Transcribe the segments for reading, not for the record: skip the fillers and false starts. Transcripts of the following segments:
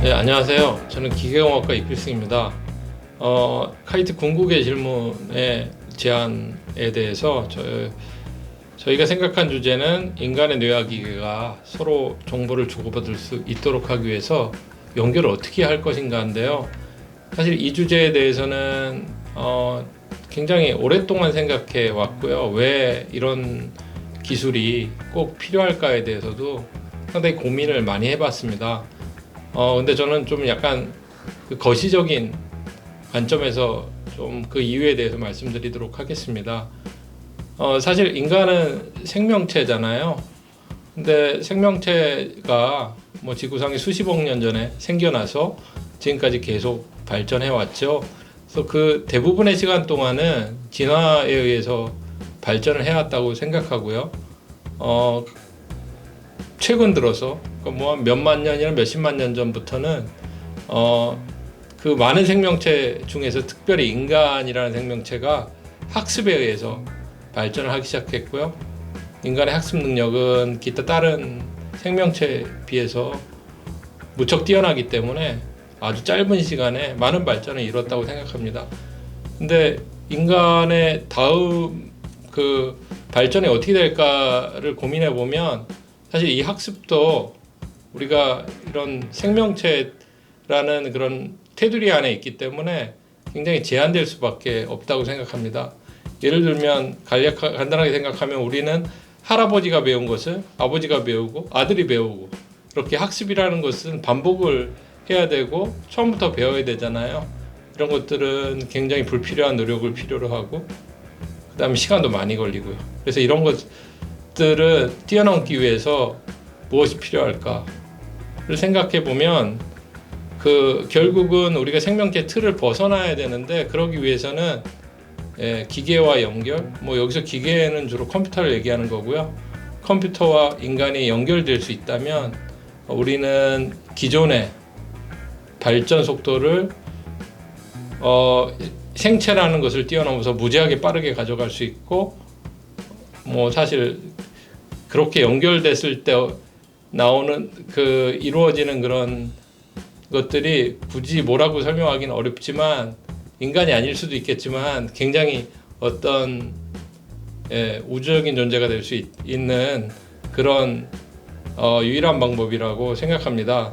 네, 안녕하세요. 저는 기계공학과 이필승입니다. 카이트 궁극의 질문의 제안에 대해서 저희가 생각한 주제는 인간의 뇌와 기계가 서로 정보를 주고받을 수 있도록 하기 위해서 연결을 어떻게 할 것인가인데요. 사실 이 주제에 대해서는 굉장히 오랫동안 생각해 왔고요. 왜 이런 기술이 꼭 필요할까에 대해서도 상당히 고민을 많이 해봤습니다. 근데 저는 좀 약간 그 거시적인 관점에서 좀 그 이유에 대해서 말씀드리도록 하겠습니다. 사실 인간은 생명체잖아요. 근데 생명체가 뭐 지구상에 수십억 년 전에 생겨나서 지금까지 계속 발전해 왔죠. 그래서 그 대부분의 시간 동안은 진화에 의해서 발전을 해왔다고 생각하고요. 최근 들어서 뭐 몇만 년이나 몇십만 년 전부터는 그 많은 생명체 중에서 특별히 인간이라는 생명체가 학습에 의해서 발전을 하기 시작했고요. 인간의 학습 능력은 기타 다른 생명체에 비해서 무척 뛰어나기 때문에 아주 짧은 시간에 많은 발전을 이뤘다고 생각합니다. 근데 인간의 다음 그 발전이 어떻게 될까를 고민해 보면 사실 이 학습도 우리가 이런 생명체라는 그런 테두리 안에 있기 때문에 굉장히 제한될 수밖에 없다고 생각합니다. 예를 들면 간단하게 생각하면 우리는 할아버지가 배운 것을 아버지가 배우고 아들이 배우고, 이렇게 학습이라는 것은 반복을 해야 되고 처음부터 배워야 되잖아요. 이런 것들은 굉장히 불필요한 노력을 필요로 하고 그 다음에 시간도 많이 걸리고요. 그래서 이런 것들을 뛰어넘기 위해서 무엇이 필요할까를 생각해 보면 결국은 우리가 생명체 틀을 벗어나야 되는데, 그러기 위해서는 기계와 연결, 뭐 여기서 기계는 주로 컴퓨터를 얘기하는 거고요. 컴퓨터와 인간이 연결될 수 있다면 우리는 기존의 발전 속도를 생체라는 것을 뛰어넘어서 무지하게 빠르게 가져갈 수 있고, 뭐 사실 그렇게 연결됐을 때 나오는 이루어지는 그런 것들이 굳이 뭐라고 설명하기는 어렵지만, 인간이 아닐 수도 있겠지만 굉장히 어떤 우주적인 존재가 될 수 있는 그런 유일한 방법이라고 생각합니다.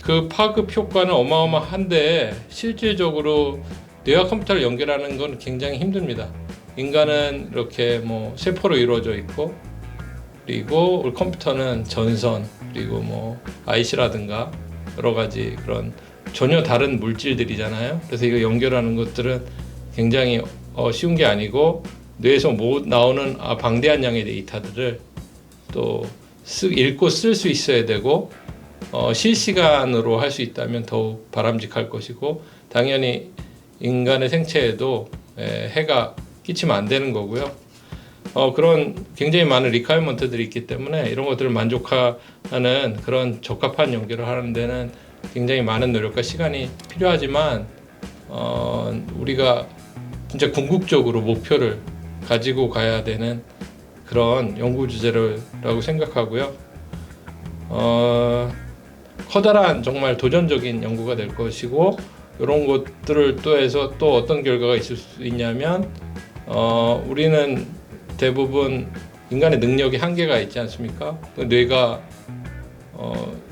그 파급 효과는 어마어마한데 실질적으로 뇌와 컴퓨터를 연결하는 건 굉장히 힘듭니다. 인간은 이렇게 뭐 세포로 이루어져 있고, 그리고 우리 컴퓨터는 전선, 그리고 뭐 IC라든가 여러 가지 그런 전혀 다른 물질들이잖아요. 그래서 이거 연결하는 것들은 굉장히 쉬운 게 아니고, 뇌에서 나오는 방대한 양의 데이터들을 또 읽고 쓸 수 있어야 되고, 실시간으로 할 수 있다면 더욱 바람직할 것이고, 당연히 인간의 생체에도 해가 끼치면 안 되는 거고요. 그런 굉장히 많은 리퀘어먼트들이 있기 때문에 이런 것들을 만족하는 그런 적합한 연결을 하는 데는 굉장히 많은 노력과 시간이 필요하지만, 우리가 진짜 궁극적으로 목표를 가지고 가야 되는 그런 연구 주제라고 생각하고요. 커다란 정말 도전적인 연구가 될 것이고, 이런 것들을 또 해서 또 어떤 결과가 있을 수 있냐면, 우리는 대부분 인간의 능력이 한계가 있지 않습니까? 뇌가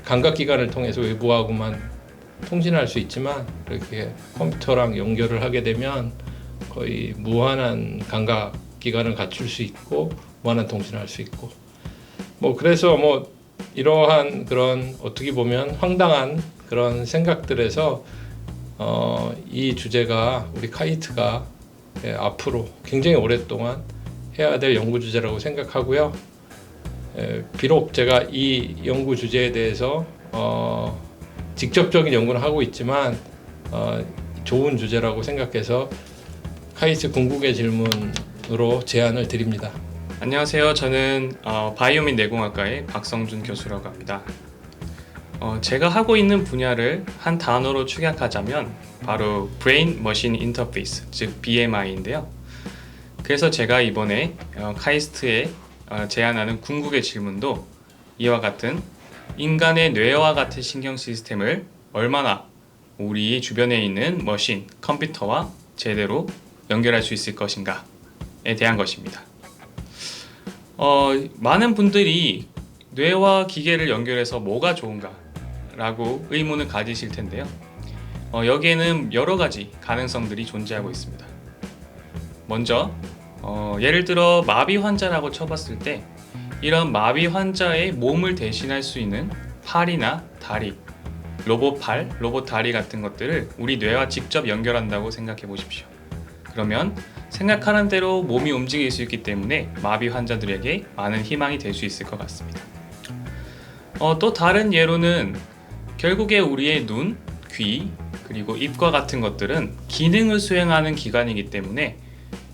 감각기관을 통해서 외부하고만 통신할 수 있지만, 이렇게 컴퓨터랑 연결을 하게 되면 거의 무한한 감각기관을 갖출 수 있고 무한한 통신을 할 수 있고, 뭐 그래서 뭐 이러한 그런 어떻게 보면 황당한 그런 생각들에서 이 주제가 우리 카이트가 앞으로 굉장히 오랫동안 해야 될 연구 주제라고 생각하고요. 비록 제가 이 연구 주제에 대해서 직접적인 연구는 하고 있지만 좋은 주제라고 생각해서 카이트 궁극의 질문으로 제안을 드립니다. 안녕하세요. 저는 바이오 및 내공학과의 박성준 교수라고 합니다. 제가 하고 있는 분야를 한 단어로 축약하자면 바로 브레인 머신 인터페이스, 즉 BMI인데요. 그래서 제가 이번에 카이스트에 제안하는 궁극의 질문도 이와 같은 인간의 뇌와 같은 신경 시스템을 얼마나 우리 주변에 있는 머신, 컴퓨터와 제대로 연결할 수 있을 것인가에 대한 것입니다. 많은 분들이 뇌와 기계를 연결해서 뭐가 좋은가 라고 의문을 가지실 텐데요. 여기에는 여러 가지 가능성들이 존재하고 있습니다. 먼저 예를 들어 마비 환자라고 쳐봤을 때 이런 마비 환자의 몸을 대신할 수 있는 팔이나 다리, 로봇 팔, 로봇 다리 같은 것들을 우리 뇌와 직접 연결한다고 생각해 보십시오. 그러면 생각하는 대로 몸이 움직일 수 있기 때문에 마비 환자들에게 많은 희망이 될 수 있을 것 같습니다. 또 다른 예로는 결국에 우리의 눈, 귀, 그리고 입과 같은 것들은 기능을 수행하는 기관이기 때문에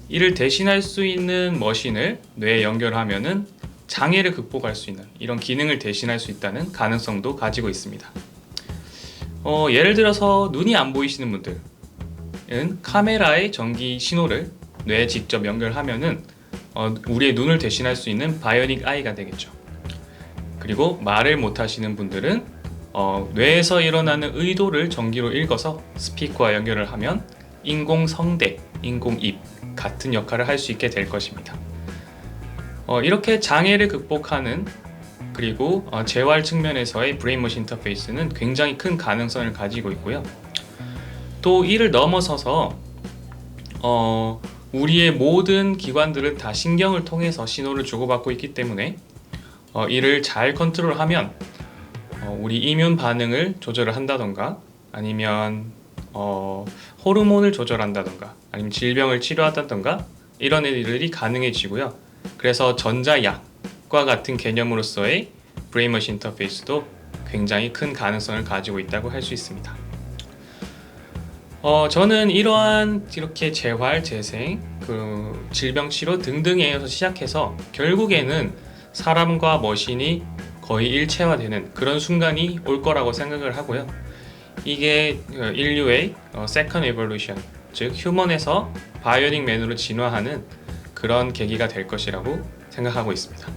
이를 대신할 수 있는 머신을 뇌에 연결하면은 장애를 극복할 수 있는 이런 기능을 대신할 수 있다는 가능성도 가지고 있습니다. 예를 들어서 눈이 안 보이시는 분들은 카메라의 전기 신호를 뇌에 직접 연결하면은 우리의 눈을 대신할 수 있는 바이오닉 아이가 되겠죠. 그리고 말을 못 하시는 분들은 뇌에서 일어나는 의도를 전기로 읽어서 스피커와 연결을 하면 인공 성대, 인공 입 같은 역할을 할 수 있게 될 것입니다. 이렇게 장애를 극복하는 그리고 재활 측면에서의 브레인머신 인터페이스는 굉장히 큰 가능성을 가지고 있고요. 또 이를 넘어서서 우리의 모든 기관들은 다 신경을 통해서 신호를 주고받고 있기 때문에 이를 잘 컨트롤하면 우리 이뮨 반응을 조절을 한다던가 아니면 호르몬을 조절한다던가 아니면 질병을 치료한다던가 이런 일들이 가능해지고요. 그래서 전자약과 같은 개념으로서의 브레인머신 인터페이스도 굉장히 큰 가능성을 가지고 있다고 할 수 있습니다. 저는 이러한 이렇게 재활, 재생, 질병 치료 등등에서 시작해서 결국에는 사람과 머신이 거의 일체화되는 그런 순간이 올 거라고 생각을 하고요. 이게 인류의 세컨드 에볼루션, 즉 휴먼에서 바이오닉 맨으로 진화하는 그런 계기가 될 것이라고 생각하고 있습니다.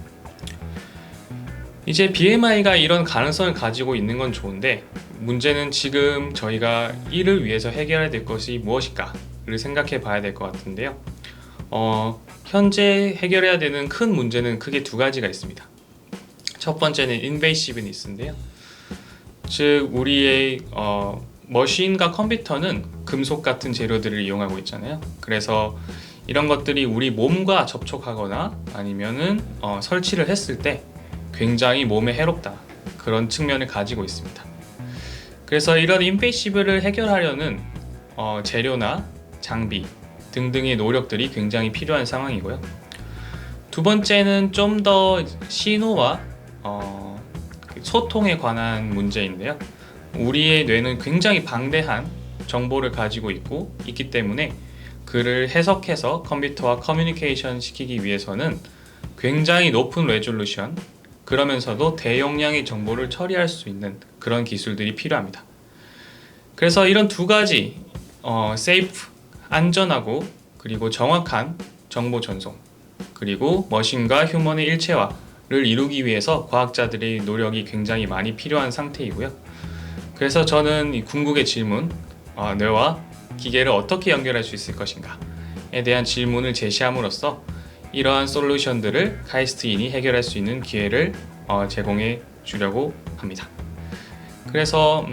이제 BMI가 이런 가능성을 가지고 있는 건 좋은데 문제는 지금 저희가 이를 위해서 해결해야 될 것이 무엇일까를 생각해 봐야 될 것 같은데요. 현재 해결해야 되는 큰 문제는 크게 두 가지가 있습니다. 첫 번째는 인베이시브니스인데요. 즉 우리의 머신과 컴퓨터는 금속 같은 재료들을 이용하고 있잖아요. 그래서 이런 것들이 우리 몸과 접촉하거나 아니면은 설치를 했을 때 굉장히 몸에 해롭다 그런 측면을 가지고 있습니다. 그래서 이런 인베이시브를 해결하려는 재료나 장비 등등의 노력들이 굉장히 필요한 상황이고요. 두 번째는 좀 더 신호와 소통에 관한 문제인데요. 우리의 뇌는 굉장히 방대한 정보를 가지고 있기 때문에 그를 해석해서 컴퓨터와 커뮤니케이션 시키기 위해서는 굉장히 높은 레졸루션 그러면서도 대용량의 정보를 처리할 수 있는 그런 기술들이 필요합니다. 그래서 이런 두 가지 세이프, 안전하고 그리고 정확한 정보 전송 그리고 머신과 휴먼의 일체화를 이루기 위해서 과학자들의 노력이 굉장히 많이 필요한 상태이고요. 그래서 저는 이 궁극의 질문, 뇌와 기계를 어떻게 연결할 수 있을 것인가에 대한 질문을 제시함으로써 이러한 솔루션들을 카이스트인이 해결할 수 있는 기회를 제공해 주려고 합니다. 그래서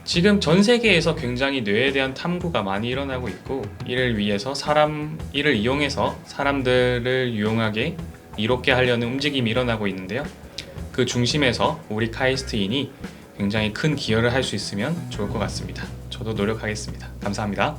지금 전 세계에서 굉장히 뇌에 대한 탐구가 많이 일어나고 있고 이를 이용해서 사람들을 유용하게 이롭게 하려는 움직임이 일어나고 있는데요. 그 중심에서 우리 카이스트인이 굉장히 큰 기여를 할 수 있으면 좋을 것 같습니다. 저도 노력하겠습니다. 감사합니다.